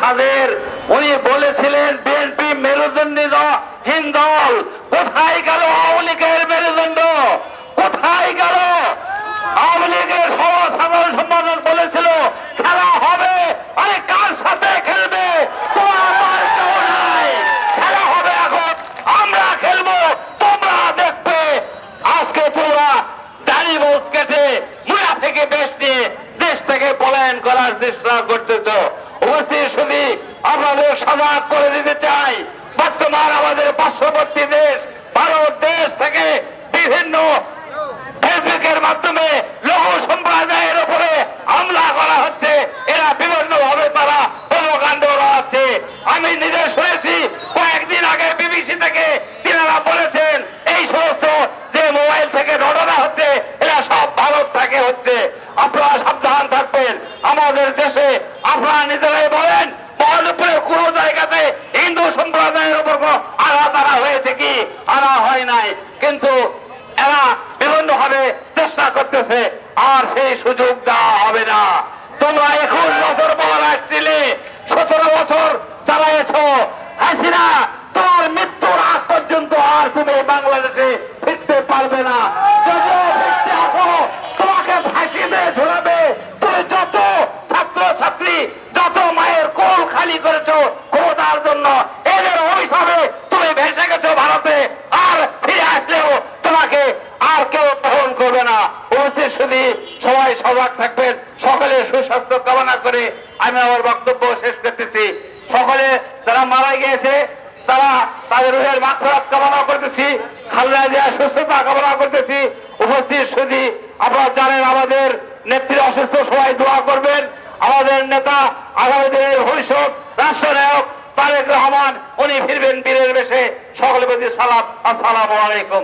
তাদের উনি বলেছিলেন বিএনপি মেরুদণ্ডহীন দল। কোথায় গেল আওয়ামী লীগের মেরুদণ্ড? কোথায় গেল? আওয়ামী লীগের সাধারণ সম্পাদক বলেছিল খেলা হবে, আরে কার সাথে খেলবে? তোমার কেউ নাই, খেলা হবে এখন আমরা খেলবো, তোমরা দেখবে। আজকে তোমরা দাড়ি মোজ কেটে মুড়া থেকে বেশ নিয়ে দেশ থেকে পলায়ন করার চেষ্টা করতেছ। উপস্থিত শুধু আপনাদের সজাগ করে দিতে চাই, বর্তমান আমাদের পার্শ্ববর্তী দেশ ভারত দেশ থেকে বিভিন্ন ফেসবুকের মাধ্যমে লঘু সম্প্রদায়ের উপরে হামলা করা হচ্ছে। এরা বিভিন্ন ভাবে তারা কর্মকাণ্ড আছে। আমি নিজে শুনেছি কয়েকদিন আগে বিবিসি থেকে তিনারা বলেছেন এই সমস্ত যে মোবাইল থেকে ঘটনা হচ্ছে এরা সব ভারত থেকে হচ্ছে। আপনারা সাবধান থাকবেন। আমাদের দেশে আপনারা নিজেরাই বলেন মহানপুরের কোন জায়গাতে হিন্দু সম্প্রদায়ের উপর আঘাত আনা হয়েছে কি? আনা হয় নাই, কিন্তু এরা বিভিন্ন ভাবে চেষ্টা করতেছে, আর সেই সুযোগ দেওয়া হবে না। তোমরা 21 বছর পর আসছিলে, 17 বছর চালাইছ। হাসিনা তোমার মৃত্যুর আগ পর্যন্ত আর তুমি বাংলাদেশে ফিরতে পারবে না। যদিও ফিরতে আসো তোমাকে ফাঁসি দিয়ে ঝুলাবে। তুমি যত ছাত্র ছাত্রী যত মায়ের কোল খালি করেছো ক্ষমতার জন্য, এদের অভিশাপে তুমি ভেসে গেছো ভারতে। আর ফিরে আসলেও তোমাকে আর কেউ গ্রহণ করবে না। উপস্থিত শুধু সবাই সজাগ থাকবেন। সকলে সুস্বাস্থ্য কামনা করে আমি আমার বক্তব্য শেষ করতেছি। সকলে যারা মারা গিয়েছে তারা তাদের রুহের মাগফিরাত কামনা করতেছি, খালেদা জিয়ার সুস্থতা কামনা করতেছি। উপস্থিত শুধু আপনারা জানেন আমাদের নেত্রী অসুস্থ, সবাই দোয়া করবেন। আমাদের নেতা আগামী দিনের ভবিষ্যৎ রাষ্ট্রনায়ক তারেক রহমান, উনি ফিরবেন বীরের বেশে। সকলের প্রতি সালাম, আসসালামু আলাইকুম।